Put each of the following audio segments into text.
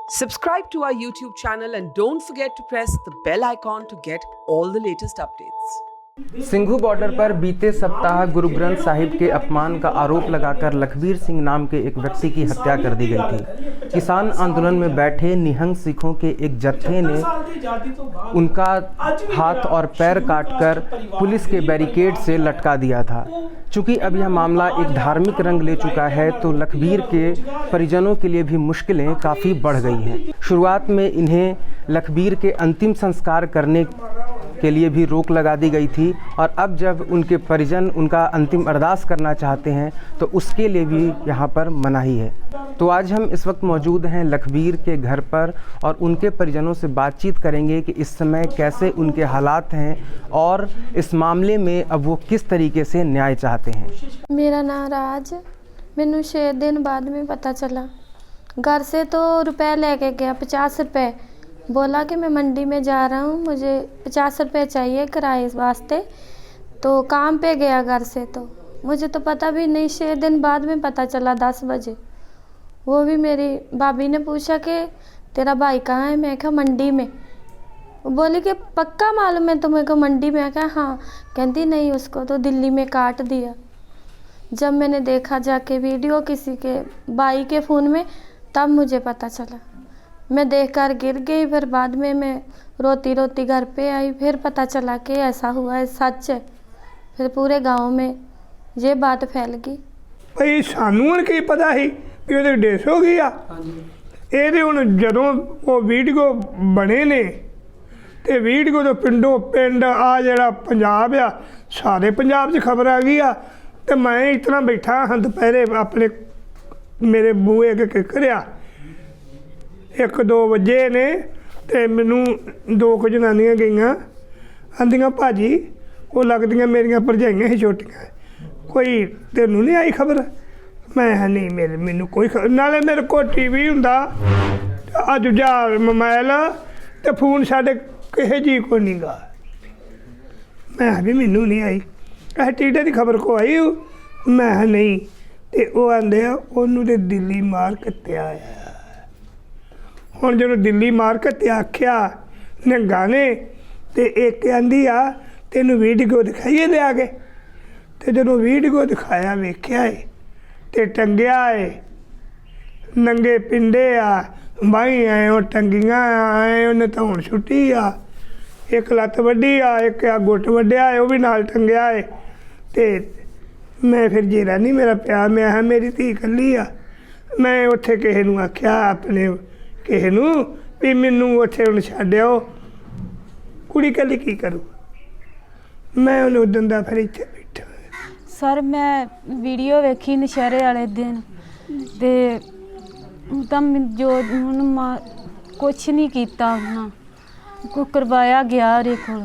Subscribe to our YouTube channel and don't forget to press the bell icon to get all the latest updates. Singhu border पर बीते सप्ताह गुरु ग्रंथ साहिब के अपमान का आरोप लगाकर लखबीर सिंह नाम के एक व्यक्ति की हत्या कर दी गई थी। किसान आंदोलन में बैठे निहंग सिखों के एक जत्थे ने उनका हाथ और पैर काटकर पुलिस के बैरिकेड से लटका दिया था। चूँकि अब यह मामला एक धार्मिक रंग ले चुका है तो लखबीर के परिजनों के लिए भी मुश्किलें काफ़ी बढ़ गई हैं। शुरुआत में इन्हें लखबीर के अंतिम संस्कार करने के लिए भी रोक लगा दी गई थी और अब जब उनके परिजन उनका अंतिम अरदास करना चाहते हैं तो उसके लिए भी यहाँ पर मनाही है। तो आज हम इस वक्त मौजूद हैं लखबीर के घर पर और उनके परिजनों से बातचीत करेंगे कि इस समय कैसे उनके हालात हैं और इस मामले में अब वो किस तरीके से न्याय चाहते हैं। मेरा नाम राज, मैनू 6 दिन बाद में पता चला। घर से तो रुपए लेके गया 50 रुपये, बोला कि मैं मंडी में जा रहा हूँ, मुझे 50 रुपये चाहिए किराए वास्ते। तो काम पे गया घर से, तो मुझे तो पता भी नहीं। 6 दिन बाद में पता चला 10 बजे। वो भी मेरी भाभी ने पूछा कि तेरा भाई कहाँ है, मैं कहा मंडी में। वो बोली कि पक्का मालूम है तुम्हें को मंडी में? कहा हाँ। कहती नहीं, उसको तो दिल्ली में काट दिया। जब मैंने देखा जाके वीडियो किसी के भाई के फ़ोन में, तब मुझे पता चला। मैं देखकर गिर गई। फिर बाद में मैं रोती रोती घर पे आई। फिर पता चला कि ऐसा हुआ है, सच है। फिर पूरे गांव में ये बात फैल गई। भाई सानू हूँ की पता ही कि वो डेथ हो गई आ। ये हूँ जदों वो वीडियो बने ने तो वीडियो तो पिंडों पिंड आ जरा पंजाब आ, सारे पंजाब च खबर आ गई आ। तो मैं इतना बैठा हाँ दोपहरे अपने मेरे बूहे अगे करिया 1-2 वजे ने तो मैनू 2 जनानियां गई आंदियां भाजी वो लगदियां मेरियां भरजाइयां ही छोटियां, कोई तेनू नहीं आई खबर? मैं नहीं, मैनू कोई खबर। नाले मेरे को TV हुंदा अज जा मोबाइल तो फोन साढ़े किसी जी को नहीं गा। मैं भी मैनू नहीं आई। कह टीडे की खबर को आई? मैं नहीं। तो वो आंदे ओनू तो दिल्ली मार कत्या आया। हुण जो दिल्ली मार के आख्या नंगा ने तो एक आंदी आ तेन वीडियो दिखाइए दे आगे। तो जो वीडियो दिखाया वेख्या है तो टंगिया है नंगे पिंडे आ, बाही आए वो टंगियाँ आए, उन्हें तो हूँ छुट्टी आ। एक लत्त वड्डी आ, एक आ गुट वड्डिया है, वो भी नाल टंगिया है। तो मैं फिर जेरा नहीं मेरा प्यार, मैं मेरी धी कली आ। मैं उत्थे किसी नूं आख्या अपने किसी नूं भी मैनू उत्थे हुण छड्डिओ, कुड़ी कली की करूँ। मैं उन्हें उदन दा फिर इत्थे बैठा। सर मैं वीडियो वेखी नशहरे वाले दिन ते जो कुछ नहीं किया उन्होंने को करवाया गया रे को।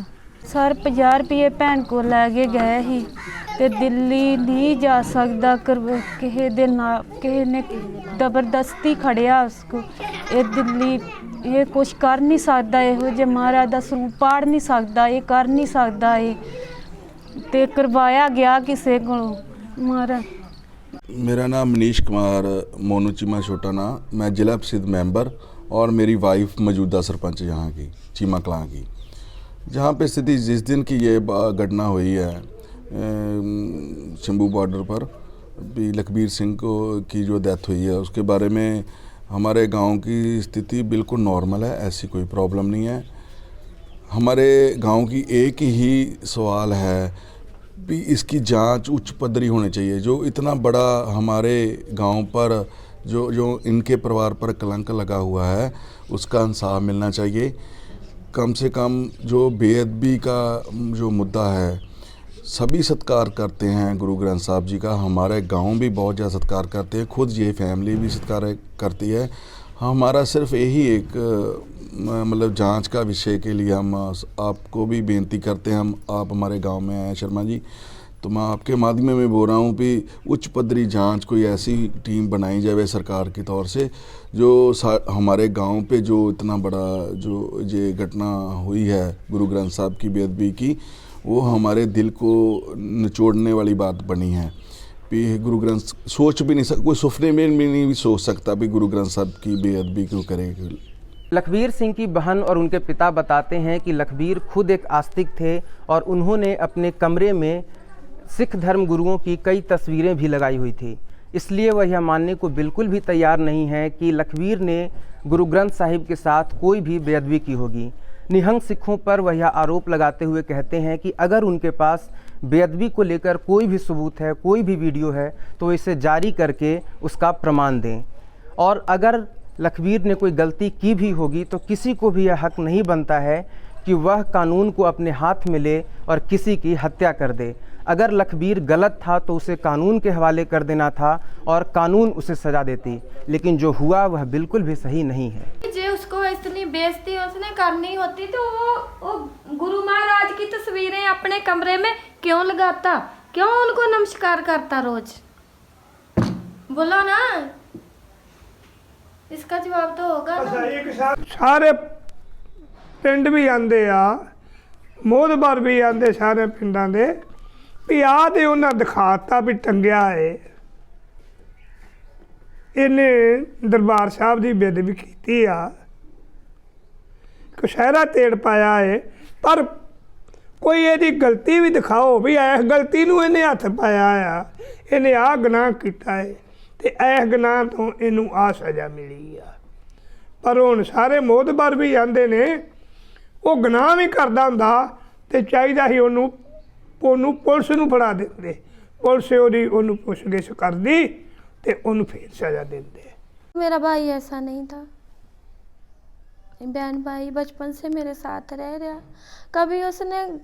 सर 50 रुपये भैन को लैके गए ही ते दिल्ली नहीं जा सकता किसी दे ना, किसी ने जबरदस्ती खड़िया उसको। ये दिल्ली ये कुछ कर नहीं सकता, यहो जे महाराज का स्वरूप पाड़ नहीं सकता, ये कर नहीं सकता, ये ते करवाया गया किसी को महाराज। मेरा नाम मनीष कुमार मोनू चीमा छोटा ना, मैं जिला परिषद मेंबर और मेरी वाइफ मौजूदा सरपंच यहाँ की चीमा कलां की। जहाँ पे स्थिति जिस दिन की ये घटना हुई है शंभू बॉर्डर पर भी लखबीर सिंह को की जो डेथ हुई है, उसके बारे में हमारे गांव की स्थिति बिल्कुल नॉर्मल है, ऐसी कोई प्रॉब्लम नहीं है। हमारे गांव की एक ही सवाल है भी इसकी जांच उच्च पद्धरी होनी चाहिए। जो इतना बड़ा हमारे गांव पर जो इनके परिवार पर कलंक लगा हुआ है उसका इंसाफ मिलना चाहिए। कम से कम जो बेअदबी का जो मुद्दा है, सभी सत्कार करते हैं गुरु ग्रंथ साहब जी का, हमारे गांव भी बहुत ज़्यादा सत्कार करते हैं, खुद ये फैमिली भी सत्कार करती है। हमारा सिर्फ यही एक मतलब जांच का विषय के लिए हम आपको भी बेनती करते हैं। आप हमारे गांव में आए शर्मा जी, तो मैं आपके माध्यम में बोल रहा हूँ कि उच्च पद्धरी जांच कोई ऐसी टीम बनाई जाए सरकार की तौर से, जो हमारे गांव पे जो इतना बड़ा जो ये घटना हुई है गुरु ग्रंथ साहब की बेअदबी की, वो हमारे दिल को निचोड़ने वाली बात बनी है। भी गुरु ग्रंथ सोच भी नहीं सकता, कोई सुपने में भी नहीं सोच सकता भी गुरु ग्रंथ साहब की बेअदबी क्यों करेगी। लखबीर सिंह की बहन और उनके पिता बताते हैं कि लखबीर खुद एक आस्तिक थे और उन्होंने अपने कमरे में सिख धर्म गुरुओं की कई तस्वीरें भी लगाई हुई थी। इसलिए वह यह मानने को बिल्कुल भी तैयार नहीं है कि लखबीर ने गुरु ग्रंथ साहिब के साथ कोई भी बेअदबी की होगी। निहंग सिखों पर वह यह आरोप लगाते हुए कहते हैं कि अगर उनके पास बेअदबी को लेकर कोई भी सबूत है, कोई भी वीडियो है, तो इसे जारी करके उसका प्रमाण दें। और अगर लखबीर ने कोई गलती की भी होगी तो किसी को भी यह हक नहीं बनता है कि वह कानून को अपने हाथ में ले और किसी की हत्या कर दे। अगर लखबीर गलत था तो उसे कानून के हवाले कर देना था और कानून उसे सज़ा देती, लेकिन जो हुआ वह बिल्कुल भी सही नहीं है। जे उसको इतनी बेइज्जती उसने करनी होती तो वो गुरु महाराज की तस्वीरें अपने कमरे में क्यों लगाता, क्यों उनको नमस्कार करता रोज? बोलो ना, इसका जवाब तो होगा ना। सारे पिंड भी आंदे आ, मोहतबर भी आंदे सारे पिंडां दे भी आ ते उन्हें दिखाता भी टंगिया है, इन्हें दरबार साहब की बेअदबी की आ, कशहरा तेड़ पाया है, पर कोई यदि गलती भी दिखाओ भी इस गलती नूं इन्हें हथ पाया आ, इन्हें आ गुनाह किया है ते इस गुनाह तो इनू आ सज़ा मिली आ। पर हुण सारे मोहतबर भी आंदे ने वो गुनाह भी करदा हुंदा ते चाहीदा ही ਉਹਨੂੰ ਪੁਲਿਸ ਨੂੰ ਫੜਾ ਦਿੰਦੇ, ਪੁਲਿस ਉਹਨੂੰ ਪੁੱਛਗਿੱਛ करदी ਤੇ ਉਹਨੂੰ ਫੇਰ सज़ा ਦਿੰਦੇ। मेरा भाई ऐसा नहीं था, बहन भाई बचपन से मेरे साथ रह रहा, कभी उसने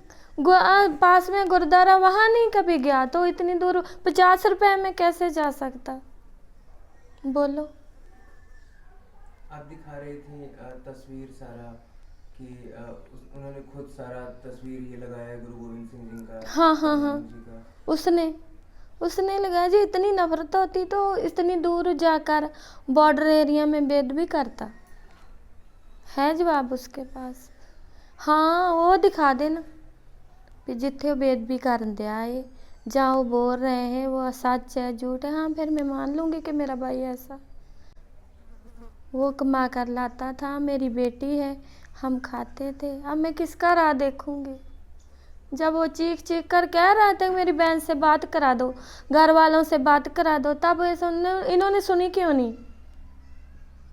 पास में गुरुद्वारा वहाँ नहीं कभी गया, तो इतनी दूर 50 रुपए में कैसे जा सकता? बोलो। आप दिखा रहे थे तस्वीर सारा कि उन्होंने खुद सारा तस्वीर ये लगाया गुरु गोविंद सिंह जी का। हाँ हाँ हाँ, उसने लगाया जी। इतनी नफरत होती तो इतनी दूर जाकर बॉर्डर एरिया में बेअदबी करता है? जवाब उसके पास हाँ, वो दिखा देना भी जिथे वो बेअदबी करन दिया है, जहाँ वो बोल रहे हैं वो सच है झूठ है, हाँ फिर मैं मान लूँगी कि मेरा भाई ऐसा वो कमा कर लाता था, मेरी बेटी है, हम खाते थे। अब मैं किसका राह देखूंगी? जब वो चीख चीख कर कह रहे थे मेरी बहन से बात करा दो, घर वालों से बात करा दो, तब इन्होंने सुनी क्यों नहीं?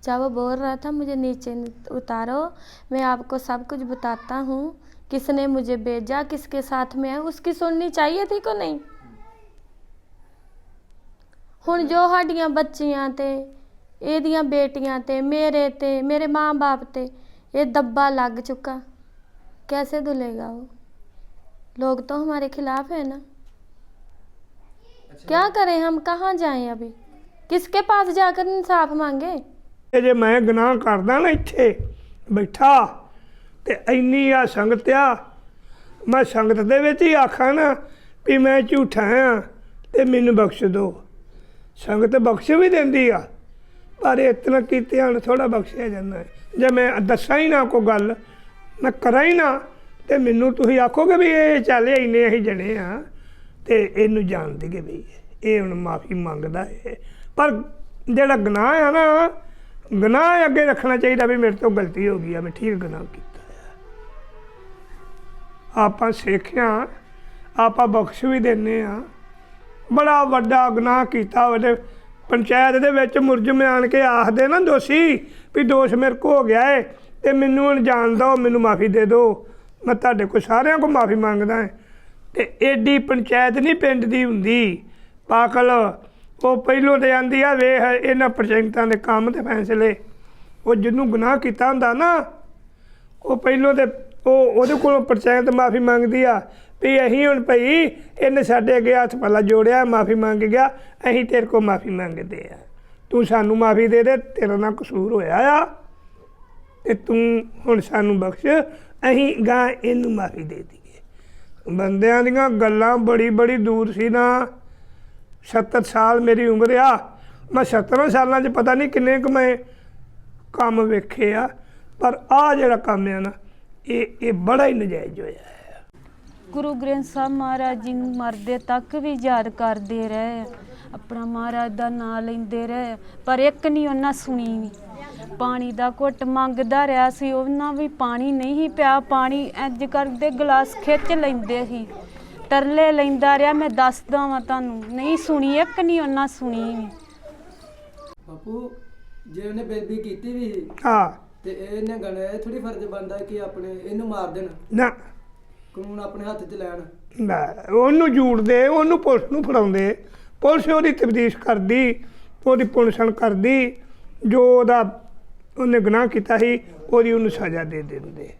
जब वो बोल रहा था मुझे नीचे उतारो, मैं आपको सब कुछ बताता हूँ, किसने मुझे भेजा, किसके साथ में है, उसकी सुननी चाहिए थी को नहीं? हुण जो साडियां बच्चियां ते एदियां बेटियां ते मेरे माँ बाप ते ये दब्बा लग चुका, कैसे धुलेगा वो? लोग तो हमारे खिलाफ है ना। क्या करें हम, कहाँ जाएं अभी, किसके पास जाकर इंसाफ मांगे? जे मैं गुनाह करदा ना इत्थे बैठा ते इन्नी आ संगत आ, मैं संगत दे विच ही आखां ना भी मैं झूठा हाँ ते मैनू बख्श दो, संगत बख्श भी देंदी आ, पर इतना कीते हण थोड़ा बख्शिया जांदा है। जे मैं दसा ही ना कोई गल, मैं करा ही ना, तो मैनू तुसीं आखोगे भी ये चल इन्ने असीं जने हाँ ते इनू जान देगे भी ये हुण माफ़ी मंगदा है। पर जिहड़ा गुनाह है ना, गुनाह अगे रखना चाहिए भी मेरे तो गलती हो गई है, मैं ठीक गुनाह किया है। आपां सिक्खिया आपां बख्श भी देने हाँ, बड़ा वड्डा गुनाह किया वड्डे पंचायत दे विच मुलजम आन के आखदे ना दोषी भी दोष मेरे को हो गया है तो मैनू हुण जान दो, मैनू माफ़ी दे दो, मैं तुहाडे को सारिਆਂ को माफ़ी मंगदा है। तो एडी पंचायत नहीं पिंड दी हुंदी पागल, वो पहलों तो आंदी आ वेख इन्हां पंचायतां दे काम ते फैसले, वो जिन्हों गुनाह किया हुंदा ना वो पहलों तो वो कोलों पंचायत माफ़ी मंगदी आ भी असीं हुण भई इन्हें साडे अगे हथ पला जोड़िया, माफ़ी मंग गया, असीं तेरे को माफ़ी मंगदे आ, तू सानू माफ़ी दे दे, तेरा ना कसूर होया आ ते तू हुण सानू बख्श, असीं गां इनू माफ़ी दे दईए। बंदियां दीयां गल्लां बड़ी बड़ी दूर सी ना। 70 साल मेरी उम्र आ, मैं 70 सालों च पता नहीं किन्ने क मैं काम वेखे आ, पर आ जिहड़ा काम है ना ये बड़ा ही नजायज़ होया है। ਗੁਰੂ ਗ੍ਰੰਥ ਸਾਹਿਬ ਮਹਾਰਾਜ ਜੀ ਨੂੰ ਮਰਦੇ ਤੱਕ ਵੀ ਯਾਦ ਕਰਦੇ ਰਹੇ ਆ, ਆਪਣਾ ਮਹਾਰਾਜ ਦਾ ਨਾਂ ਲੈਂਦੇ ਰਹੇ ਆ, ਪਰ ਇੱਕ ਨਹੀਂ ਉਹਨਾਂ ਸੁਣੀ ਵੀ। ਪਾਣੀ ਦਾ ਘੁੱਟ ਮੰਗਦਾ ਰਿਹਾ ਸੀ, ਉਹਨਾਂ ਵੀ ਪਾਣੀ ਨਹੀਂ ਪਿਆ। ਪਾਣੀ ਇੰਜ ਕਰਦੇ ਗਲਾਸ ਖਿੱਚ ਲੈਂਦੇ ਸੀ, ਤਰਲੇ ਲੈਂਦਾ ਰਿਹਾ। ਮੈਂ ਦੱਸਦਾ ਵਾਂ ਤੁਹਾਨੂੰ, ਨਹੀਂ ਸੁਣੀ, ਇੱਕ ਨਹੀਂ ਉਹਨਾਂ ਸੁਣੀ ਵੀ। ਬਾਪੂ ਜੇ ਉਹਨੇ ਬੇਬੀ ਕੀਤੀ ਵੀ ਸੀ ਹਾਂ ਤੇ ਇਹਨੇ ਗਣਾ ਇਹ ਥੋੜੀ ਫਰਜ਼ ਬਣਦਾ ਕਿ ਆਪਣੇ ਇਹਨੂੰ ਮਾਰ ਦੇਣ, ਨਾ ਕਾਨੂੰਨ ਆਪਣੇ ਹੱਥ 'ਚ ਲੈਣ। ਨਾ, ਉਹਨੂੰ ਜੂੜਦੇ, ਉਹਨੂੰ ਪੁਲਿਸ ਨੂੰ ਫੜਾਉਂਦੇ, ਪੁਲਿਸ ਉਹਦੀ ਤਫਤੀਸ਼ ਕਰਦੀ, ਉਹਦੀ ਪੁਣਛਣ ਕਰਦੀ, ਜੋ ਉਹਨੇ ਗੁਨਾਹ ਕੀਤਾ ਸੀ ਉਹਨੂੰ ਸਜ਼ਾ ਦੇ ਦਿੰਦੇ।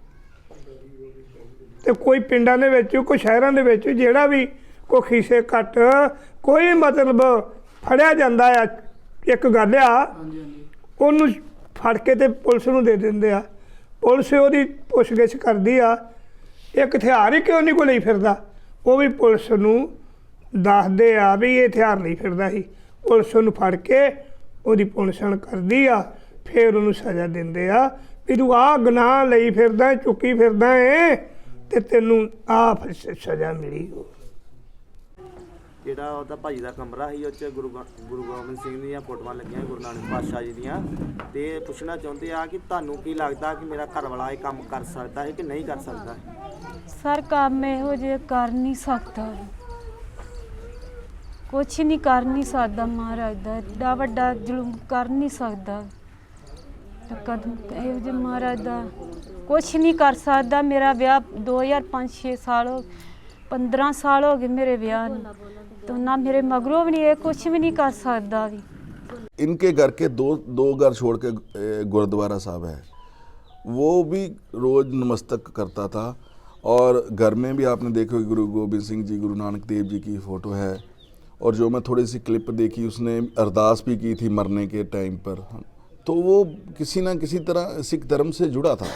ਤੇ ਕੋਈ ਪਿੰਡਾਂ ਦੇ ਵਿੱਚ, ਕੋਈ ਸ਼ਹਿਰਾਂ ਦੇ ਵਿੱਚ ਜਿਹੜਾ ਵੀ ਕੋਈ ਖੀਸੇ ਘੱਟ ਕੋਈ ਮਤਲਬ ਫੜਿਆ ਜਾਂਦਾ ਆ, ਇੱਕ ਗੱਲ ਆ, ਹਾਂਜੀ ਹਾਂਜੀ ਉਹਨੂੰ ਫੜ ਕੇ ਤੇ ਪੁਲਿਸ ਨੂੰ ਦੇ ਦਿੰਦੇ ਆ। ਪੁਲਿਸ ਉਹਦੀ ਪੁੱਛਗਿੱਛ ਕਰਦੀ ਆ। ਇੱਕ ਹਥਿਆਰ ਹੀ ਕਿਉਂ ਨਹੀਂ ਕੋਈ ਲਈ ਫਿਰਦਾ, ਉਹ ਵੀ ਪੁਲਿਸ ਨੂੰ ਦੱਸਦੇ ਆ ਵੀ ਇਹ ਹਥਿਆਰ ਲਈ ਫਿਰਦਾ ਸੀ। ਪੁਲਿਸ ਉਹਨੂੰ ਫੜ ਕੇ ਉਹਦੀ ਪੁਣਛਣ ਕਰਦੀ ਆ, ਫਿਰ ਉਹਨੂੰ ਸਜ਼ਾ ਦਿੰਦੇ ਆ ਵੀ ਤੂੰ ਆਹ ਗੁਨਾਹ ਲਈ ਫਿਰਦਾ, ਚੁੱਕੀ ਫਿਰਦਾ ਏ ਤੇ ਤੈਨੂੰ ਆਹ ਸਜ਼ਾ ਮਿਲੀ। ਜਿਹੜਾ ਉਹਦਾ ਭਾਜੀ ਦਾ ਕਮਰਾ ਸੀ ਉਹ 'ਚ ਗੁਰੂ ਗੋਬਿੰਦ ਸਿੰਘ ਦੀਆਂ ਫੋਟੋਆਂ ਲੱਗੀਆਂ ਗੁਰੂ ਨਾਨਕ ਪਾਤਸ਼ਾਹ ਜੀ ਦੀਆਂ। ਤੇ ਪੁੱਛਣਾ ਚਾਹੁੰਦੇ ਆ ਕਿ ਤੁਹਾਨੂੰ ਕੀ ਲੱਗਦਾ ਕਿ ਮੇਰਾ ਘਰ ਵਾਲਾ ਇਹ ਕੰਮ ਕਰ ਸਕਦਾ ਹੈ ਕਿ ਨਹੀਂ ਕਰ ਸਕਦਾ? ਸਰ ਕੰਮ ਇਹੋ ਜਿਹੇ ਕਰ ਨਹੀਂ ਸਕਦਾ, ਕੁਛ ਨਹੀਂ ਕਰ ਨਹੀਂ ਸਕਦਾ। ਮਹਾਰਾਜ ਦਾ ਏਡਾ ਵੱਡਾ ਜ਼ੁਲਮ ਕਰ ਨਹੀਂ ਸਕਦਾ। ਕਦਮ ਇਹੋ ਜਿਹੇ ਮਹਾਰਾਜ ਦਾ ਕੁਛ ਨਹੀਂ ਕਰ ਸਕਦਾ। ਮੇਰਾ ਵਿਆਹ 2005-6 ਸਾਲ ਹੋ 15 ਸਾਲ ਹੋ ਗਏ ਮੇਰੇ ਵਿਆਹ ਨੂੰ, तो ना मेरे मगरों भी नहीं, ये कुछ भी नहीं कर सकता भी। इनके घर के दो घर छोड़ के गुरुद्वारा साहब है, वो भी रोज़ नमस्तक करता था। और घर में भी आपने देखा गुरु गोबिंद सिंह जी, गुरु नानक देव जी की फ़ोटो है। और जो मैं थोड़ी सी क्लिप देखी, उसने अरदास भी की थी मरने के टाइम पर, तो वो किसी न किसी तरह सिख धर्म से जुड़ा था।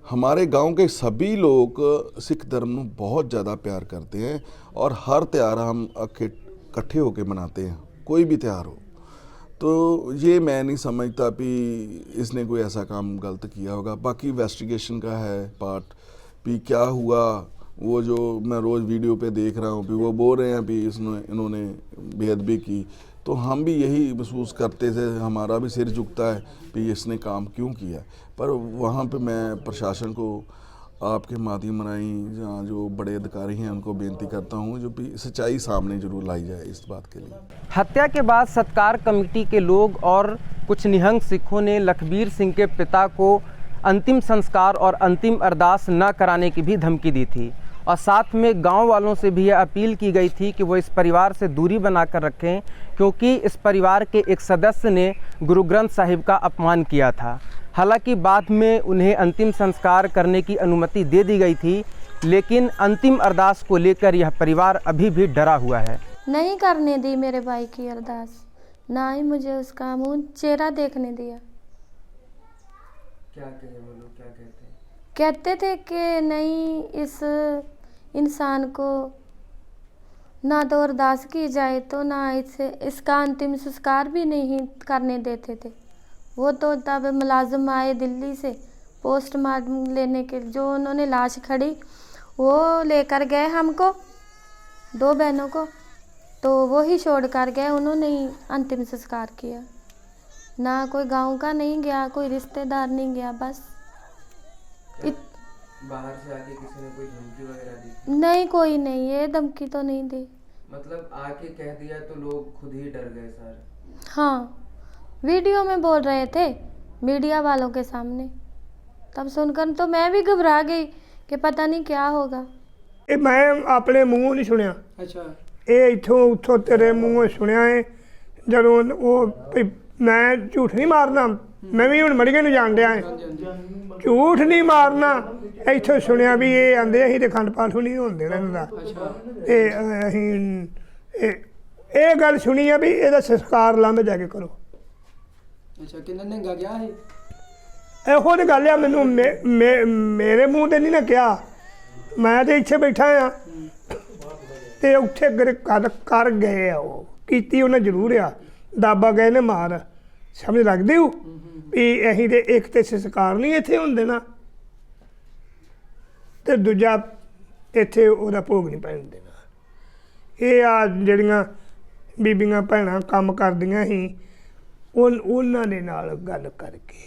हमारे गांव के सभी लोग सिख धर्म को बहुत ज़्यादा प्यार करते हैं और हर त्यौहार हम इकट्ठे होकर मनाते हैं, कोई भी त्यौहार हो। तो ये मैं नहीं समझता कि इसने कोई ऐसा काम गलत किया होगा। बाकी इन्वेस्टिगेशन का है पार्ट भी क्या हुआ, वो जो मैं रोज़ वीडियो पे देख रहा हूँ भी वो बोल रहे हैं भी इन्होंने बेअदबी की, तो हम भी यही महसूस करते थे, हमारा भी सिर झुकता है कि इसने काम क्यों किया। पर वहाँ पे मैं प्रशासन को आपके माध्यम राही जहाँ जो बड़े अधिकारी हैं उनको बेनती करता हूँ जो भी सच्चाई सामने जरूर लाई जाए इस बात के लिए। हत्या के बाद सत्कार कमेटी के लोग और कुछ निहंग सिखों ने लखबीर सिंह के पिता को अंतिम संस्कार और अंतिम अरदास न कराने की भी धमकी दी थी और साथ में गांव वालों से भी यह अपील की गई थी कि वो इस परिवार से दूरी बनाकर रखें, क्योंकि इस परिवार के एक सदस्य ने गुरु ग्रंथ साहिब का अपमान किया था। हालांकि बाद में उन्हें अंतिम संस्कार करने की अनुमति दे दी गई थी, लेकिन अंतिम अरदास को लेकर यह परिवार अभी भी डरा हुआ है। नहीं करने दी मेरे भाई की अरदास, ना ही मुझे उसका मुंह चेहरा देखने दिया। क्या कहे वो लोग, क्या कहते हैं? कहते थे कि नहीं, इस इंसान को ना तो अरदास की जाए तो ना इसका अंतिम संस्कार भी नहीं करने देते थे। वो तो तब मुलाजिम आए दिल्ली से पोस्टमार्टम लेने के, जो उन्होंने लाश खड़ी वो लेकर गए हमको, 2 बहनों को, तो वो ही छोड़ कर गए, उन्होंने ही अंतिम संस्कार किया। ना कोई गांव का नहीं गया, कोई रिश्तेदार नहीं गया, बस बाहर से आके किसी ने कोई धमकी वगैरह दी? नहीं, कोई नहीं, ये धमकी तो नहीं दी। मतलब आके कह दिया तो लोग खुद ही डर गए सर? हाँ, वीडियो में बोल रहे थे मीडिया वालों के सामने, तब सुनकर तो मैं भी घबरा गई कि पता नहीं क्या होगा। ਇਹ ਮੈਂ ਆਪਣੇ ਮੂੰਹੋਂ ਨਹੀਂ ਸੁਣਿਆ, ਅੱਛਾ ਇਹ ਇੱਥੋਂ ਉੱਥੋਂ ਤੇਰੇ ਮੂੰਹੋਂ ਸੁਣਿਆ ਹੈ। ਜਦੋਂ ਉਹ ਵੀ ਮੈਂ ਝੂਠ ਨਹੀਂ ਮਾਰਨਾ, ਮੈਂ ਵੀ ਹੁਣ ਮੜੀਏ ਨੂੰ ਜਾਣ ਡਿਆ ਹੈ, ਝੂਠ ਨਹੀਂ ਮਾਰਨਾ। ਇੱਥੋਂ ਸੁਣਿਆ ਵੀ ਇਹ ਆਂਦੇ ਅਸੀਂ ਤੇ ਖੰਡ ਪਾਠ ਨਹੀਂ ਹੋਣ ਦੇਣਾ ਇਹਨਾਂ ਦਾ, ਤੇ ਅਸੀਂ ਇਹ ਗੱਲ ਸੁਣੀ ਆ ਵੀ ਇਹਦਾ ਸੰਸਕਾਰ ਲਾਂਭੇ ਜਾ ਕੇ ਕਰੋ। ਅੱਛਾ ਕਿੰਨਾ ਨੰਗਾ ਗਿਆ ਸੀ? ਇਹੋ ਜਿਹੀ ਗੱਲ ਆ, ਮੈਨੂੰ ਮੇਰੇ ਮੂੰਹ ਤੇ ਨਹੀਂ ਨਾ ਕਿਹਾ, ਮੈਂ ਤੇ ਇੱਥੇ ਬੈਠਾ ਆ, ਤੇ ਉੱਥੇ ਕਰ ਗਏ ਆ, ਉਹ ਕੀਤੀ ਉਹਨੇ ਜ਼ਰੂਰ ਆ, ਦਾਬਾ ਗਏ ਨੇ ਮਾਰ, ਸਮਝ ਲੱਗਦੀ ਹੋ ਵੀ ਅਸੀਂ ਤੇ ਇੱਕ ਤੇ ਸੰਸਕਾਰ ਨਹੀਂ ਇੱਥੇ ਹੋਣ ਦੇਣਾ, ਤੇ ਦੂਜਾ ਇੱਥੇ ਉਹਦਾ ਭੋਗ ਨਹੀਂ ਪੈਣ ਦੇਣਾ। ਇਹ ਆ ਜਿਹੜੀਆਂ ਬੀਬੀਆਂ ਭੈਣਾਂ ਕੰਮ ਕਰਦੀਆਂ ਸੀ ਉਹਨਾਂ ਦੇ ਨਾਲ ਗੱਲ ਕਰਕੇ।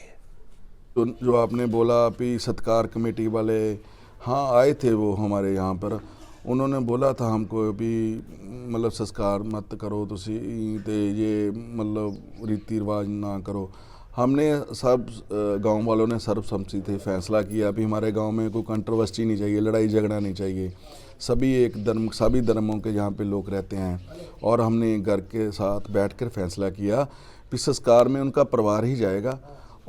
तो जो आपने बोला कि सत्कार कमेटी वाले हाँ आए थे वो हमारे यहाँ पर, उन्होंने बोला था हमको भी मतलब संस्कार मत करो तुसी ते ये मतलब रीति रिवाज ना करो। हमने सब गांव वालों ने सर्वसम्मति से फैसला किया भी हमारे गांव में कोई कंट्रोवर्सी नहीं चाहिए, लड़ाई झगड़ा नहीं चाहिए, सभी एक धर्म सभी धर्मों के यहाँ पे लोग रहते हैं। और हमने घर के साथ बैठकर फैसला किया कि संस्कार में उनका परिवार ही जाएगा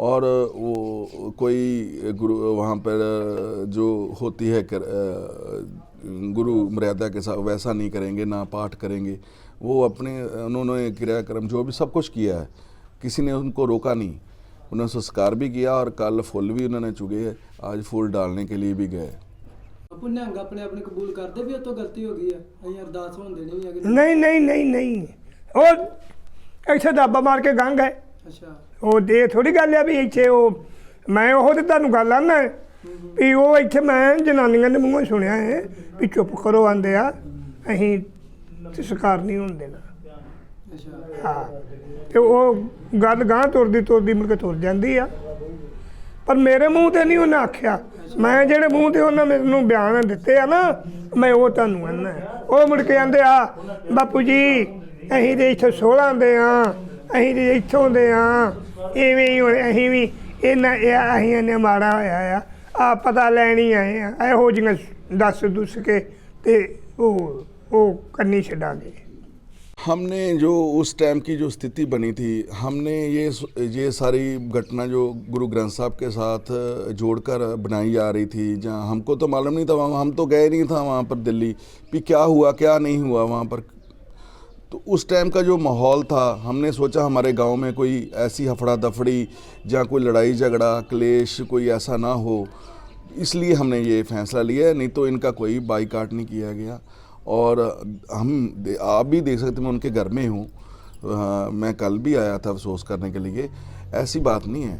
और वो कोई गुरु वहाँ पर जो होती है गुरु मर्यादा के साथ वैसा नहीं करेंगे, ना पाठ करेंगे। वो अपने उन्होंने क्रियाक्रम जो भी सब कुछ किया है, किसी ने उनको रोका नहीं। उन्होंने संस्कार भी किया और कल फुल भी उन्होंने चुगे, आज फूल डालने के लिए भी गए। ਬਾਪੂ ਨਿਹੰਗ ਆਪਣੇ ਆਪ ਨੂੰ ਕਬੂਲ ਕਰਦੇ ਵੀ ਉਹ ਤੋਂ ਗਲਤੀ ਹੋ ਗਈ ਆ, ਅਸੀਂ ਅਰਦਾਸ ਹੋਣ ਦੇਣੀ ਨਹੀਂ ਹੈਗੀ। ਨਹੀਂ ਨਹੀਂ ਨਹੀਂ ਨਹੀਂ, ਉਹ ਇੱਥੇ ਦਾਬਾ ਮਾਰ ਕੇ ਗੰਘ ਹੈ। ਅੱਛਾ ਉਹ ਦੇ ਥੋੜੀ ਗੱਲ ਆ ਵੀ ਇੱਥੇ ਉਹ ਮੈਂ ਉਹ ਤੇ ਤੁਹਾਨੂੰ ਗੱਲ ਆਨਾ ਵੀ ਉਹ ਇੱਥੇ ਮੈਂ ਜਨਾਨੀਆਂ ਦੇ ਮੂੰਹੋਂ ਸੁਣਿਆ ਹੈ ਵੀ ਚੁੱਪ ਕਰੋ ਆਂਦੇ ਆ ਅਸੀਂ ਸੰਸਕਾਰ ਨਹੀਂ ਹੋਣ ਦੇਣਾ। ਅੱਛਾ ਹਾਂ ਤੇ ਉਹ ਗੱਲ ਗਾਂ ਤੁਰਦੀ ਮੁੜ ਕੇ ਤੁਰ ਜਾਂਦੀ ਆ, ਪਰ ਮੇਰੇ ਮੂੰਹ ਤੇ ਨਹੀਂ ਉਹਨੇ ਆਖਿਆ। ਮੈਂ ਜਿਹੜੇ ਮੂੰਹ ਤੇ ਉਹਨਾਂ ਮੈਨੂੰ ਬਿਆਨ ਦਿੱਤੇ ਆ ਨਾ, ਮੈਂ ਉਹ ਤੁਹਾਨੂੰ ਆਨਾ। ਉਹ ਮੁੜ ਕੇ ਆਂਦੇ ਆ ਬਾਪੂ ਜੀ ਅਸੀਂ ਤੇ ਇੱਥੇ 16 ਦੇ ਆ, ਅਸੀਂ ਤੇ ਇੱਥੋਂ ਦੇ ਆ, ਇਵੇਂ ਹੀ ਅਸੀਂ ਵੀ ਅਸੀਂ ਇਹਨੇ ਮਾੜਾ ਹੋਇਆ ਆ ਪਤਾ ਲੈਣੀ ਆਏ ਆ, ਇਹੋ ਜਿਹੀਆਂ ਦੱਸ ਕੇ ਤੇ ਉਹ ਕੰਨੀ ਛੱਡਾਂਗੇ। हमने जो उस टाइम की जो स्थिति बनी थी, हमने ये सारी घटना जो गुरु ग्रंथ साहब के साथ जोड़कर बनाई जा रही थी, जहाँ हमको तो मालूम नहीं था, वहाँ हम तो गए नहीं था वहाँ पर दिल्ली भी क्या हुआ क्या नहीं हुआ वहाँ पर। तो उस टाइम का जो माहौल था, हमने सोचा हमारे गांव में कोई ऐसी हफड़ा दफड़ी जहाँ कोई लड़ाई झगड़ा क्लेश कोई ऐसा ना हो, इसलिए हमने ये फैसला लिया। नहीं तो इनका कोई बाईकाट नहीं किया गया। और आप भी देख सकते, मैं उनके घर में हूँ, मैं कल भी आया था अफसोस करने के लिए। ऐसी बात नहीं है,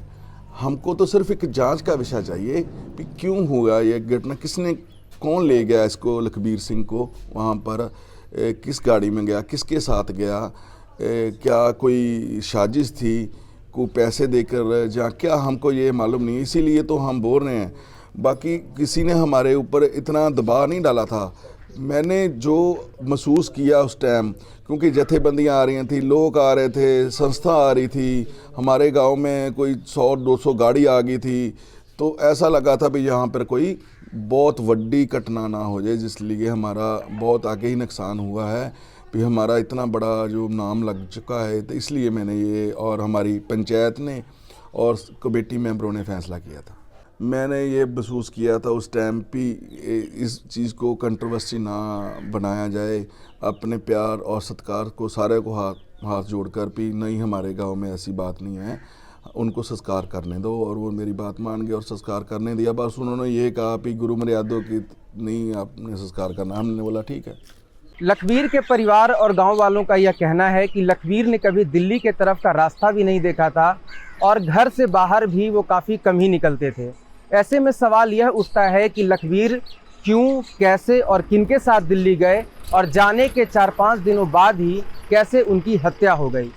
हमको तो सिर्फ एक जांच का विषय चाहिए कि क्यों हुआ ये घटना, किसने कौन ले गया इसको लखबीर सिंह को वहाँ पर, किस गाड़ी में गया, किसके साथ गया, क्या कोई साजिश थी, को पैसे देकर जहाँ, क्या हमको ये मालूम नहीं। इसीलिए तो हम बोल रहे हैं, बाकी किसी ने हमारे ऊपर इतना दबाव नहीं डाला था। मैंने जो महसूस किया उस टाइम, क्योंकि जथेबंदियाँ आ रही थी, लोग आ रहे थे, संस्था आ रही थी, हमारे गांव में कोई 100-200 गाड़ी आ गई थी, तो ऐसा लगा था भी यहाँ पर कोई बहुत बड़ी घटना ना हो जाए, जिसलिए हमारा बहुत आगे ही नुकसान हुआ है भी हमारा इतना बड़ा जो नाम लग चुका है। तो इसलिए मैंने ये और हमारी पंचायत ने और कमेटी मेंबरों ने फैसला किया था। मैंने ये महसूस किया था उस टाइम भी इस चीज़ को कंट्रोवर्सी ना बनाया जाए, अपने प्यार और सत्कार को सारे को हाथ जोड़कर भी नहीं, हमारे गांव में ऐसी बात नहीं है, उनको संस्कार करने दो। और वो मेरी बात मान गए और संस्कार करने दिया। बस उन्होंने ये कहा कि गुरु मर्यादा की नहीं आपने संस्कार करना, हमने बोला ठीक है। लखबीर के परिवार और गांव वालों का यह कहना है कि लखबीर ने कभी दिल्ली के तरफ का रास्ता भी नहीं देखा था और घर से बाहर भी वो काफ़ी कम ही निकलते थे। ऐसे में सवाल यह उठता है कि लखबीर क्यों, कैसे और किनके साथ दिल्ली गए और जाने के 4-5 दिनों बाद ही कैसे उनकी हत्या हो गई।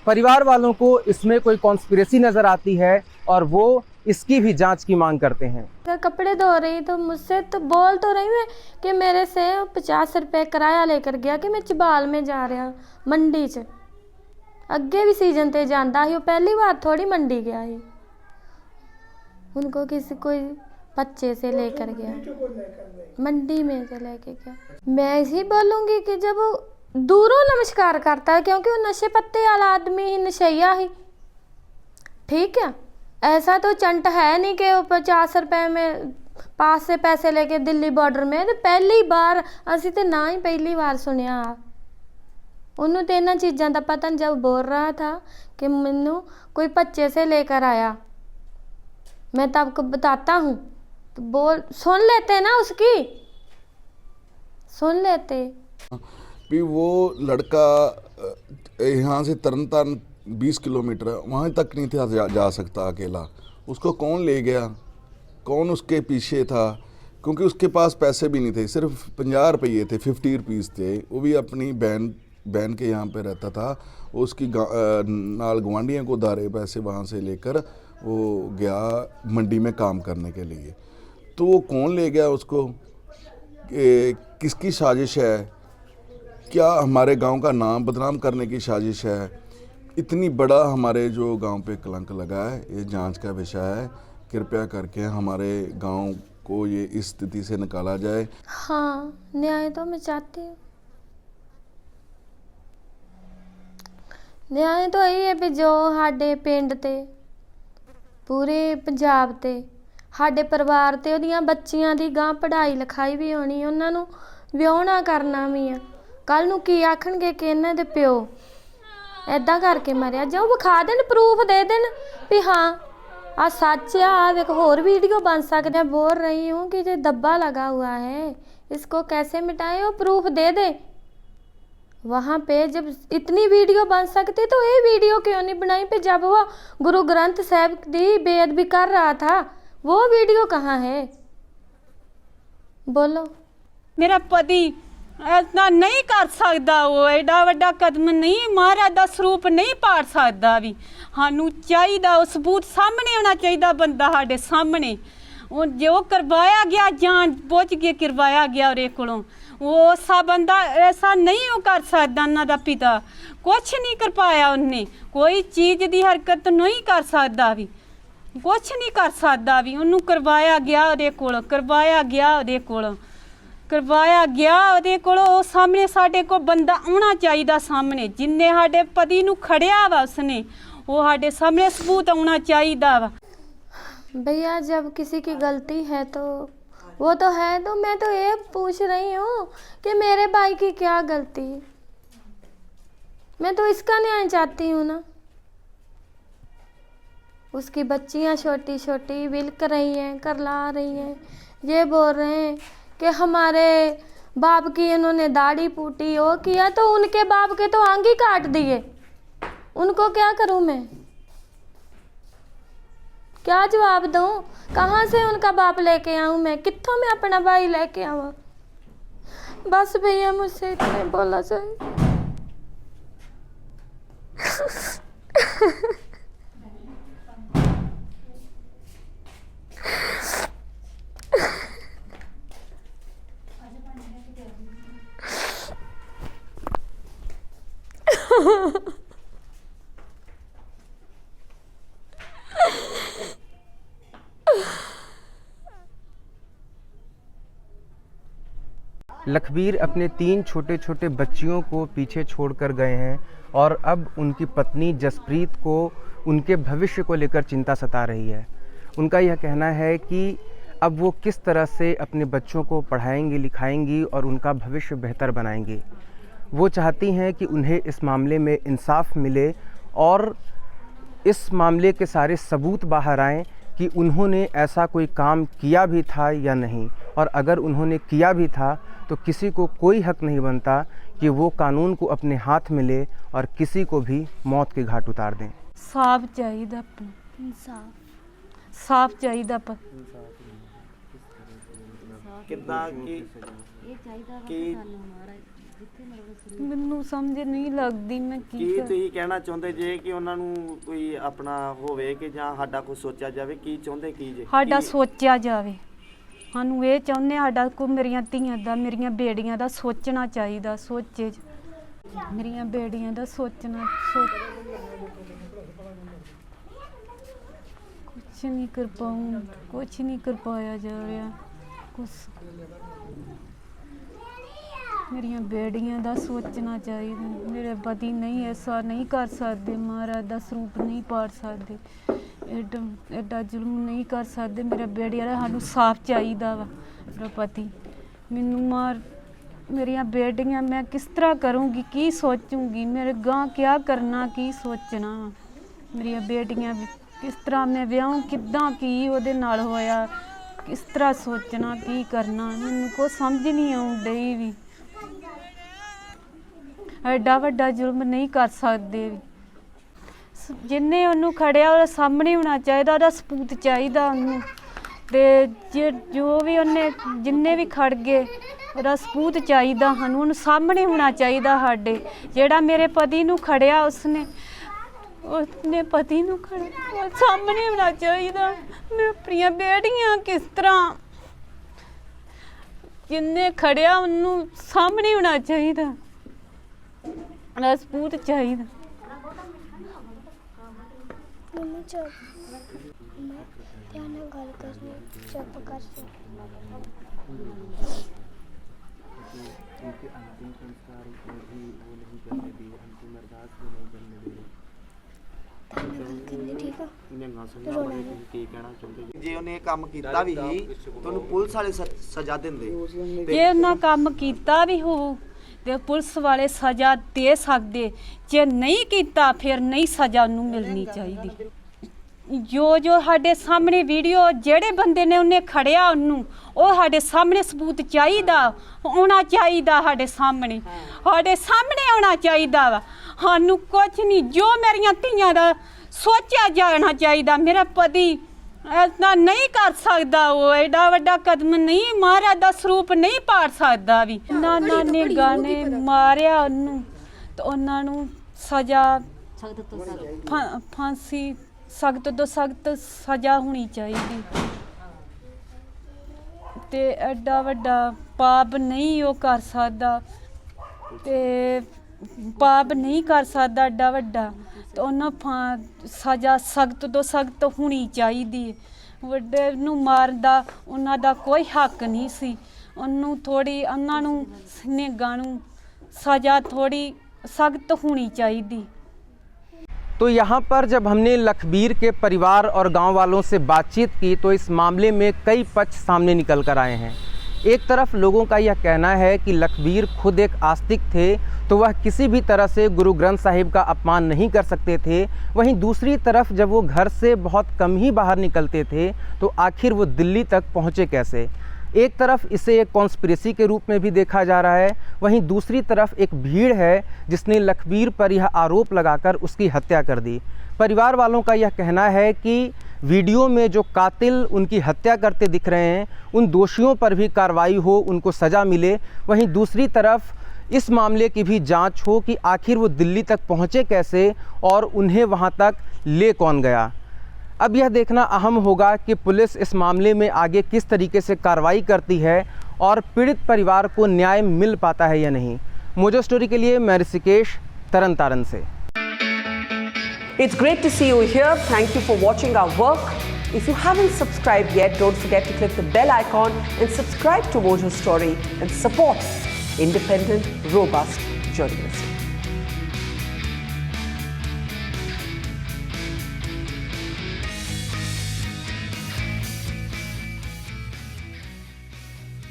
परिवार वालों को इसमें कोई कॉन्स्पिरेसी नज़र आती है और वो इसकी भी जांच की मांग करते हैं। अगर कपड़े धो रही तो मुझसे तो बोल तो रही मैं कि मेरे से 50 रुपये किराया लेकर गया कि मैं चबाल में जा रहा मंडी च, अगे भी सीजन ते जाता ही, वो पहली बार थोड़ी मंडी गया ही। उनको किसी कोई बच्चे से लेकर गया, मंडी में से लेके गया। मैं इसी बोलूँगी कि जब वो दूरों नमस्कार करता है, क्योंकि वो नशे पत्ते वाला आदमी ही, नशैया ही, ठीक है। ऐसा तो चंट है नहीं कि वो 50 रुपए में पास से पैसे लेके दिल्ली बॉर्डर में। तो पहली बार असी तो ना ही पहली बार सुनिया, उन्होंने तो इन्होंने चीज़ों का पता नहीं। जब बोल रहा था कि मैनू कोई बच्चे से लेकर आया, मैं तब को बताता हूँ, तो बोल सुन लेते ना, उसकी सुन लेते भी। वो लड़का यहाँ से तरनतारन 20 किलोमीटर वहाँ तक नहीं था जा सकता अकेला। उसको कौन ले गया, कौन उसके पीछे था, क्योंकि उसके पास पैसे भी नहीं थे, सिर्फ 50 रुपये थे, 50 रुपीज़ थे। वो भी अपनी बहन के यहाँ पे रहता था। उसकी नाल गवांढियों को उधारे पैसे वहाँ से लेकर वो गया मंडी में काम करने के लिए। तो वो कौन ले गया उसको, किसकी साजिश है, क्या हमारे गांव का नाम बदनाम करने की साजिश है? इतनी बड़ा हमारे जो गांव पे कलंक लगा है, ये जांच का विषय है। कृपया करके हमारे गांव को ये इस स्थिति से निकाला जाए। हाँ, न्याय तो मैं चाहती हूँ। न्याय तो यही है भी जो साडे पिंड ते पूरे पंजाब ते साडे परिवार ते ओदियां बच्चियां दी गां पढ़ाई लिखाई भी होनी, उन्हां नूं विआहना करना भी आ। कल नूं की आखणगे कि इन्हां दे प्यो ऐदां करके मरिया, जो विखा देन, प्रूफ दे देन भी हाँ आ सच है, आ एक होर वीडियो बन सकते। मैं बोल रही हूँ कि जो दब्बा लगा हुआ है इसको कैसे मिटाए, वो प्रूफ दे दे। वहाँ पे जब इतनी वीडियो बन सकती तो ये वीडियो क्यों नहीं बनाई पे? जब वो गुरु ग्रंथ साहिब की बेअदबी कर रहा था, वो वीडियो कहाँ है? बोलो। मेरा पति इतना नहीं कर सकता, वो एडा वड्डा कदम नहीं, महाराज दा स्वरूप नहीं पाड़ सकता भी। सानू चाहिदा उस सबूत सामने होना चाहिए, बंदा साडे सामने। वो जो करवाया गया जान बुझ के करवाया गया और कोलों, वो सा बंदा ऐसा नहीं वो कर सकता। उन्हां दा पिता कुछ नहीं कर पाया, उन्हें कोई चीज़ दी हरकत नहीं कर सकता भी, कुछ नहीं कर सकता भी। उन्होंने करवाया गया ਉਹਦੇ ਕੋਲ, करवाया गया ਉਹਦੇ ਕੋਲ, करवाया गया ਉਹਦੇ ਕੋਲ। ਉਹ ਸਾਹਮਣੇ ਸਾਡੇ ਕੋਲ ਬੰਦਾ ਆਉਣਾ ਚਾਹੀਦਾ ਸਾਹਮਣੇ, ਜਿੰਨੇ ਸਾਡੇ ਪਤੀ ਨੂੰ ਖੜਿਆ ਵਾ ਉਸਨੇ, वो ਸਾਡੇ ਸਾਹਮਣੇ सबूत आना चाहिए वा। भैया जब किसी की गलती है तो वो तो है, तो मैं तो ये पूछ रही हूँ कि मेरे भाई की क्या गलती? मैं तो इसका न्याय चाहती हूँ ना। उसकी बच्चियाँ छोटी छोटी बिल्क रही हैं, करला रही हैं, ये बोल रहे हैं कि हमारे बाप की इन्होंने दाढ़ी पूटी, वो किया, तो उनके बाप के तो आंगी काट दिए। उनको क्या करूँ मैं? क्या जवाब दूँ? कहाँ से उनका बाप लेके आऊँ मैं? कित्थों मैं अपना भाई लेके आऊँ? बस भैया मुझसे इतने बोला चाहिए। लखबीर अपने 3 छोटे छोटे बच्चियों को पीछे छोड़कर गए हैं और अब उनकी पत्नी जसप्रीत को उनके भविष्य को लेकर चिंता सता रही है। उनका यह कहना है कि अब वो किस तरह से अपने बच्चों को पढ़ाएंगी, लिखाएंगी और उनका भविष्य बेहतर बनाएंगी। वो चाहती हैं कि उन्हें इस मामले में इंसाफ मिले और इस मामले के सारे सबूत बाहर आएँ कि उन्होंने ऐसा कोई काम किया भी था या नहीं, और अगर उन्होंने किया भी था तो किसी को कोई हक नहीं बनता कि वो कानून को अपने हाथ में ले और किसी को भी मौत के घाट उतार दें। साफ चाहिए, साफ चाहिए पर ਕਿੱਦਾਂ ਕੀ ਮੈਨੂੰ ਸਮਝ ਨਹੀਂ ਲੱਗਦੀ ਮੈਂ ਕੀ ਕੀ ਤੁਸੀਂ ਕਹਿਣਾ ਚਾਹੁੰਦੇ ਜੇ ਕਿ ਉਹਨਾਂ ਨੂੰ ਕੋਈ ਆਪਣਾ ਹੋਵੇ ਕਿ ਜਾਂ ਸਾਡਾ ਕੁਝ ਸੋਚਿਆ ਜਾਵੇ, ਕੀ ਚਾਹੁੰਦੇ ਕੀ ਜੇ? ਸਾਡਾ ਸੋਚਿਆ ਜਾਵੇ, ਸਾਨੂੰ ਇਹ ਚਾਹੁੰਦੇ ਸਾਡਾ ਕੋਈ ਮੇਰੀਆਂ ਧੀਆਂ ਦਾ, ਮੇਰੀਆਂ ਬੇੜੀਆਂ ਦਾ ਸੋਚਣਾ ਚਾਹੀਦਾ। ਸੋਚੇ ਮੇਰੀਆਂ ਬੇੜੀਆਂ ਦਾ ਸੋਚਣਾ, ਕੁਛ ਨਹੀਂ ਕਰ ਪਾऊँ, ਕੁਛ ਨਹੀਂ ਕਰ ਪਾਇਆ ਜਾ ਰਿਹਾ ਕੁਛ। ਮੇਰੀਆਂ ਬੇੜੀਆਂ ਦਾ ਸੋਚਣਾ ਚਾਹੀਦਾ। ਮੇਰੇ ਪਤੀ ਨਹੀਂ ਐਸਾ ਨਹੀਂ ਕਰ ਸਕਦੇ, ਮਹਾਰਾਜ ਦਾ ਸਰੂਪ ਨਹੀਂ ਪਾੜ ਸਕਦੇ, ਐਡਾ ਜ਼ੁਲਮ ਨਹੀਂ ਕਰ ਸਕਦੇ। ਮੇਰਾ ਬੇੜੀਆਂ ਦਾ ਸਾਨੂੰ ਸਾਫ਼ ਚਾਹੀਦਾ ਵਾ ਮੇਰਾ ਪਤੀ। ਮੈਨੂੰ ਮੇਰੀਆਂ ਬੇੜੀਆਂ ਮੈਂ ਕਿਸ ਤਰ੍ਹਾਂ ਕਰੂੰਗੀ, ਕੀ ਸੋਚੂੰਗੀ, ਮੇਰੇ ਗਾਂ ਕਿਆ ਕਰਨਾ, ਕੀ ਸੋਚਣਾ। ਮੇਰੀਆਂ ਬੇਟੀਆਂ ਕਿਸ ਤਰ੍ਹਾਂ ਮੈਂ ਵਿਆਹੂੰ, ਕਿੱਦਾਂ, ਕੀ ਉਹਦੇ ਨਾਲ ਹੋਇਆ, ਕਿਸ ਤਰ੍ਹਾਂ ਸੋਚਣਾ, ਕੀ ਕਰਨਾ, ਮੈਨੂੰ ਕੋਈ ਸਮਝ ਨਹੀਂ ਆਉਣ ਡਈ ਵੀ। ਐਡਾ ਵੱਡਾ ਜ਼ੁਲਮ ਨਹੀਂ ਕਰ ਸਕਦੇ ਵੀ। ਜਿੰਨੇ ਉਹਨੂੰ ਖੜਿਆ ਉਹਦੇ ਸਾਹਮਣੇ ਹੋਣਾ ਚਾਹੀਦਾ, ਉਹਦਾ ਸਬੂਤ ਚਾਹੀਦਾ ਉਹਨੂੰ ਤੇ ਜੋ ਵੀ ਉਹਨੇ ਜਿੰਨੇ ਵੀ ਖੜ ਗਏ ਉਹਦਾ ਸਬੂਤ ਚਾਹੀਦਾ ਸਾਨੂੰ, ਉਹਨੂੰ ਸਾਹਮਣੇ ਹੋਣਾ ਚਾਹੀਦਾ ਸਾਡੇ। ਜਿਹੜਾ ਮੇਰੇ ਪਤੀ ਨੂੰ ਖੜਿਆ ਉਸਨੇ ਪਤੀ ਨੂੰ ਖੜਿਆ, ਉਹ ਸਾਹਮਣੇ ਹੋਣਾ ਚਾਹੀਦਾ। ਮੈਂ ਆਪਣੀਆਂ ਬੇੜੀਆਂ ਕਿਸ ਤਰ੍ਹਾਂ, ਜਿੰਨੇ ਖੜਿਆ ਉਹਨੂੰ ਸਾਹਮਣੇ ਹੋਣਾ ਚਾਹੀਦਾ, ਉਹਦਾ ਸਬੂਤ ਚਾਹੀਦਾ। ਮੰਮੀ ਚੁੱਪ, ਮੈਂ ਧਿਆਨ ਨਾਲ ਗੱਲ ਕਰਨੀ, ਚੁੱਪ ਕਰ ਜਾ। ਜੇ ਉਹਨੇ ਇਹ ਕੰਮ ਕੀਤਾ ਵੀ ਸੀ ਤੁਹਾਨੂੰ ਪੁਲਿਸ ਵਾਲੇ ਸਜ਼ਾ ਦਿੰਦੇ। ਜੇ ਉਹਨਾਂ ਕੰਮ ਕੀਤਾ ਵੀ ਹੋ ਤੇ ਪੁਲਿਸ ਵਾਲੇ ਸਜ਼ਾ ਦੇ ਸਕਦੇ, ਜੇ ਨਹੀਂ ਕੀਤਾ ਫਿਰ ਨਹੀਂ ਸਜ਼ਾ ਉਹਨੂੰ ਮਿਲਣੀ ਚਾਹੀਦੀ। ਜੋ ਸਾਡੇ ਸਾਹਮਣੇ ਵੀਡੀਓ ਜਿਹੜੇ ਬੰਦੇ ਨੇ ਉਹਨੇ ਖੜਿਆ ਉਹਨੂੰ, ਉਹ ਸਾਡੇ ਸਾਹਮਣੇ ਸਬੂਤ ਚਾਹੀਦਾ, ਆਉਣਾ ਚਾਹੀਦਾ, ਸਾਡੇ ਸਾਹਮਣੇ ਆਉਣਾ ਚਾਹੀਦਾ ਵਾ। ਸਾਨੂੰ ਕੁਛ ਨਹੀਂ, ਜੋ ਮੇਰੀਆਂ ਧੀਆਂ ਦਾ ਸੋਚਿਆ ਜਾਣਾ ਚਾਹੀਦਾ। ਮੇਰਾ ਪਤੀ ਇਦਾਂ ਨਹੀਂ ਕਰ ਸਕਦਾ, ਉਹ ਐਡਾ ਵੱਡਾ ਕਦਮ ਨਹੀਂ, ਮਹਾਰਾਜ ਦਾ ਸਰੂਪ ਨਹੀਂ ਪਾੜ ਸਕਦਾ ਵੀ। ਨਾਨਾ ਨੇ ਗਾਣੇ ਮਾਰਿਆ ਉਹਨੂੰ ਤੇ ਉਹਨਾਂ ਨੂੰ ਸਜ਼ਾ ਫਾਂਸੀ ਸਖਤ ਤੋਂ ਸਖਤ ਸਜ਼ਾ ਹੋਣੀ ਚਾਹੀਦੀ। ਤੇ ਐਡਾ ਵੱਡਾ ਪਾਪ ਨਹੀਂ ਉਹ ਕਰ ਸਕਦਾ, ਤੇ ਪਾਪ ਨਹੀਂ ਕਰ ਸਕਦਾ ਐਡਾ ਵੱਡਾ, ਤੇ ਉਹਨਾਂ ਸਜ਼ਾ ਸਖਤ ਤੋਂ ਸਖਤ ਹੋਣੀ ਚਾਹੀਦੀ ਹੈ। ਵੱਡੇ ਨੂੰ ਮਾਰਨ ਦਾ ਉਹਨਾਂ ਦਾ ਕੋਈ ਹੱਕ ਨਹੀਂ ਸੀ। ਉਹਨੂੰ ਥੋੜੀ, ਉਹਨਾਂ ਨੂੰ ਨਿਹੰਗਾਂ ਨੂੰ सज़ा थोड़ी सख्त होनी चाहिए। तो यहाँ पर जब हमने लखबीर के परिवार और गांव वालों से बातचीत की तो इस मामले में कई पक्ष सामने निकल कर आए हैं। एक तरफ लोगों का यह कहना है कि लखबीर खुद एक आस्तिक थे तो वह किसी भी तरह से गुरु ग्रंथ साहिब का अपमान नहीं कर सकते थे। वहीं दूसरी तरफ जब वो घर से बहुत कम ही बाहर निकलते थे तो आखिर वो दिल्ली तक पहुँचे कैसे। एक तरफ इसे एक कॉन्स्पिरेसी के रूप में भी देखा जा रहा है, वहीं दूसरी तरफ एक भीड़ है जिसने लखबीर पर यह आरोप लगाकर उसकी हत्या कर दी। परिवार वालों का यह कहना है कि वीडियो में जो कातिल उनकी हत्या करते दिख रहे हैं उन दोषियों पर भी कार्रवाई हो, उनको सज़ा मिले। वहीं दूसरी तरफ इस मामले की भी जांच हो कि आखिर वो दिल्ली तक पहुंचे कैसे और उन्हें वहां तक ले कौन गया। अब यह देखना अहम होगा कि पुलिस इस मामले में आगे किस तरीके से कार्रवाई करती है और पीड़ित परिवार को न्याय मिल पाता है या नहीं। मोजो स्टोरी के लिए मैं ऋषिकेश, तरन तारण से। It's great to see you here. Thank you for watching our work. If you haven't subscribed yet, don't forget to click the bell icon and subscribe to Mojo Story and support independent, robust journalism.